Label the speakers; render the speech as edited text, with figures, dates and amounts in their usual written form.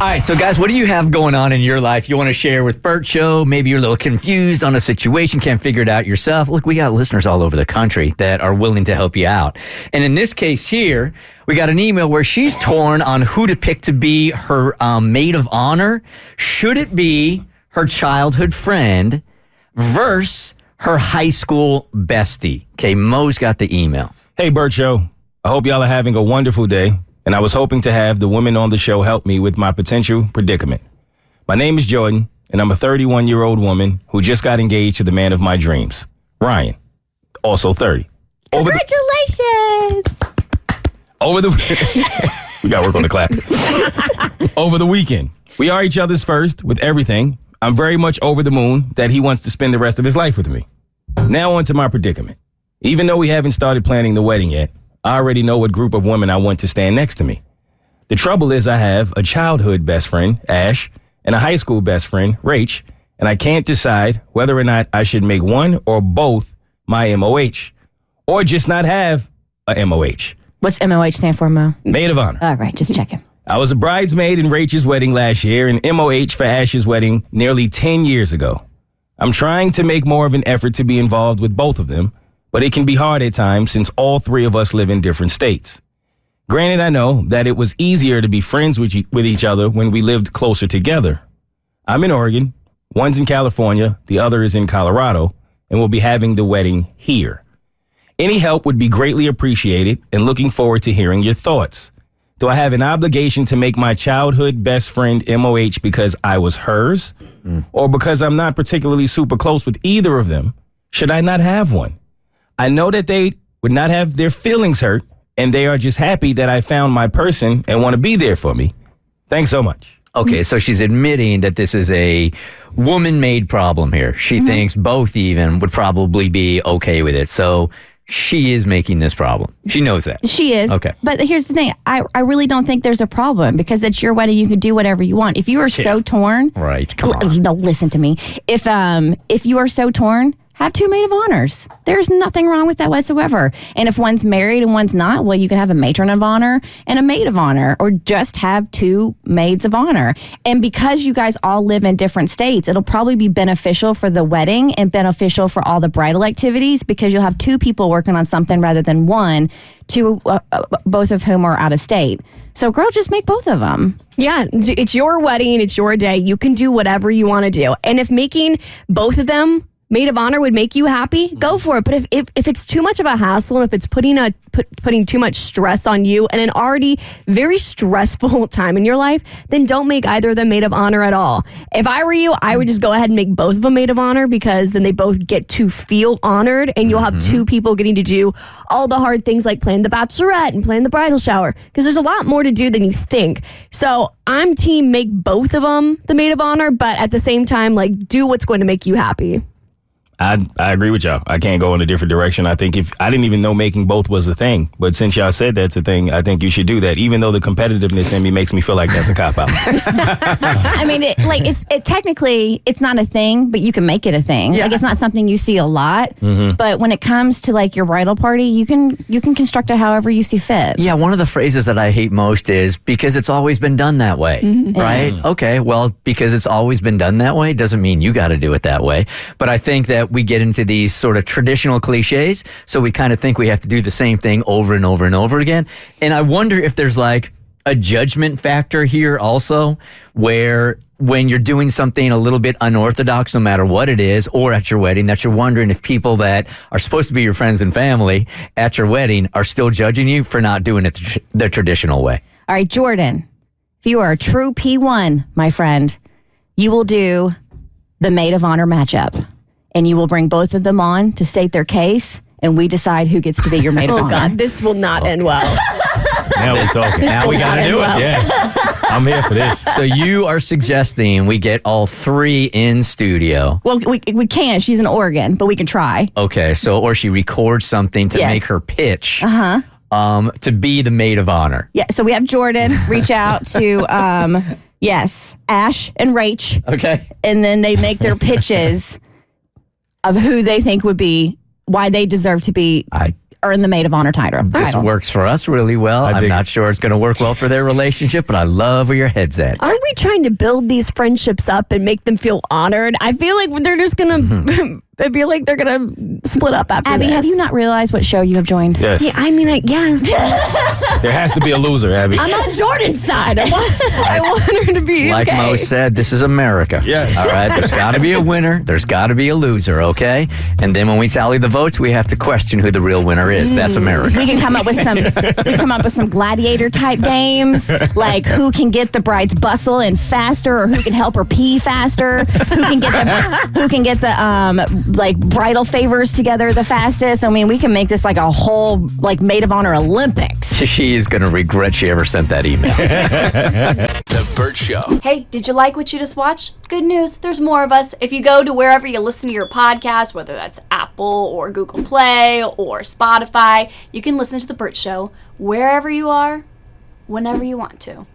Speaker 1: All right, so guys, what do you have going on in your life you want to share with Bert Show? Maybe you're a little confused on a situation, can't figure it out yourself. Look, we got listeners all over the country that are willing to help you out. And in this case here, we got an email where she's torn on who to pick to be her maid of honor. Should it be her childhood friend versus her high school bestie? Okay, Mo's got the email.
Speaker 2: Hey, Bert Show. I hope y'all are having a wonderful day. And I was hoping to have the women on the show help me with my potential predicament. My name is Jordan, and I'm a 31-year-old woman who just got engaged to the man of my dreams, Ryan, also 30.
Speaker 3: Congratulations!
Speaker 2: We got to work on the clap. Over the weekend, we are each other's first with everything. I'm very much over the moon that he wants to spend the rest of his life with me. Now on to my predicament. Even though we haven't started planning the wedding yet, I already know what group of women I want to stand next to me. The trouble is I have a childhood best friend, Ash, and a high school best friend, Rach, and I can't decide whether or not I should make one or both my MOH, or just not have a MOH.
Speaker 3: What's MOH stand for, Mo?
Speaker 2: Maid of honor.
Speaker 3: All right, just checking.
Speaker 2: I was a bridesmaid in Rach's wedding last year and MOH for Ash's wedding nearly 10 years ago. I'm trying to make more of an effort to be involved with both of them, but it can be hard at times since all three of us live in different states. Granted, I know that it was easier to be friends with each other when we lived closer together. I'm in Oregon, one's in California, the other is in Colorado, and we'll be having the wedding here. Any help would be greatly appreciated and looking forward to hearing your thoughts. Do I have an obligation to make my childhood best friend MOH because I was hers? Or because I'm not particularly super close with either of them? Should I not have one? I know that they would not have their feelings hurt, and they are just happy that I found my person and want to be there for me. Thanks so much.
Speaker 1: Okay, so she's admitting that this is a woman-made problem here. She thinks both even would probably be okay with it. So she is making this problem. She knows that.
Speaker 3: She is.
Speaker 1: Okay.
Speaker 3: But here's the thing. I really don't think there's a problem because it's your wedding. You can do whatever you want. If you are so torn.
Speaker 1: Right, come on.
Speaker 3: No, listen to me. If you are so torn, have two maid of honors. There's nothing wrong with that whatsoever. And if one's married and one's not, well, you can have a matron of honor and a maid of honor, or just have two maids of honor. And because you guys all live in different states, it'll probably be beneficial for the wedding and beneficial for all the bridal activities because you'll have two people working on something rather than one, both of whom are out of state. So, girl, just make both of them.
Speaker 4: Yeah, it's your wedding. It's your day. You can do whatever you want to do. And if making both of them maid of honor would make you happy, go for it. But if it's too much of a hassle and if it's putting too much stress on you and an already very stressful time in your life, then don't make either of them maid of honor at all. If I were you, I would just go ahead and make both of them maid of honor because then they both get to feel honored and you'll have two people getting to do all the hard things like plan the bachelorette and plan the bridal shower because there's a lot more to do than you think. So I'm team make both of them the maid of honor, but at the same time, like do what's going to make you happy.
Speaker 2: I agree with y'all. I can't go in a different direction. I think I didn't even know making both was a thing. But since y'all said that's a thing, I think you should do that. Even though the competitiveness in me makes me feel like that's a cop-out.
Speaker 3: I mean, technically, it's not a thing, but you can make it a thing. Yeah. Like, it's not something you see a lot. Mm-hmm. But when it comes to, like, your bridal party, you can construct it however you see fit.
Speaker 1: Yeah, one of the phrases that I hate most is, because it's always been done that way, right? Mm-hmm. Okay, well, because it's always been done that way doesn't mean you got to do it that way. But I think that we get into these sort of traditional cliches, so we kind of think we have to do the same thing over and over and over again. And I wonder if there's like a judgment factor here also, where when you're doing something a little bit unorthodox, no matter what it is, or at your wedding, that you're wondering if people that are supposed to be your friends and family at your wedding are still judging you for not doing it the traditional way.
Speaker 3: All right, Jordan, if you are a true P1, my friend, you will do the maid of honor matchup. And you will bring both of them on to state their case, and we decide who gets to be your maid of honor.
Speaker 4: Oh, God, this will not end well.
Speaker 2: Now we're talking. Now we got to do it. Well. Yes. I'm here for this.
Speaker 1: So you are suggesting we get all three in studio.
Speaker 3: Well, we can. She's in Oregon, but we can try.
Speaker 1: Okay, so or she records something to make her pitch. To be the maid of honor.
Speaker 3: Yeah, so we have Jordan reach out to, Ash and Rach.
Speaker 1: Okay.
Speaker 3: And then they make their pitches of who they think would be, why they deserve to be earn the maid of honor title.
Speaker 1: This works for us really well. I'm
Speaker 2: dig
Speaker 1: not
Speaker 2: it.
Speaker 1: sure it's going to work well for their relationship, but I love where your head's at.
Speaker 4: Aren't we trying to build these friendships up and make them feel honored? I feel like they're just gonna. I feel like they're gonna split up after
Speaker 3: Abby,
Speaker 4: this.
Speaker 3: have you not realized what show you have joined?
Speaker 2: Yes.
Speaker 4: Yeah, I mean, I guess.
Speaker 2: There has to be a loser, Abby.
Speaker 4: I'm on Jordan's side. I want her to be
Speaker 1: Like
Speaker 4: okay.
Speaker 1: Mo said, this is America.
Speaker 2: Yes.
Speaker 1: All right. There's got to be a winner. There's got to be a loser. Okay. And then when we tally the votes, we have to question who the real winner is. That's America.
Speaker 3: We can come up with some gladiator type games, like who can get the bride's bustle in faster, or who can help her pee faster, who can get the like bridal favors together the fastest. I mean, we can make this like a whole like maid of honor Olympics.
Speaker 1: She is going to regret she ever sent that email.
Speaker 5: The Bert Show.
Speaker 6: Hey, did you like what you just watched? Good news, there's more of us. If you go to wherever you listen to your podcast, whether that's Apple or Google Play or Spotify, you can listen to The Bert Show wherever you are, whenever you want to.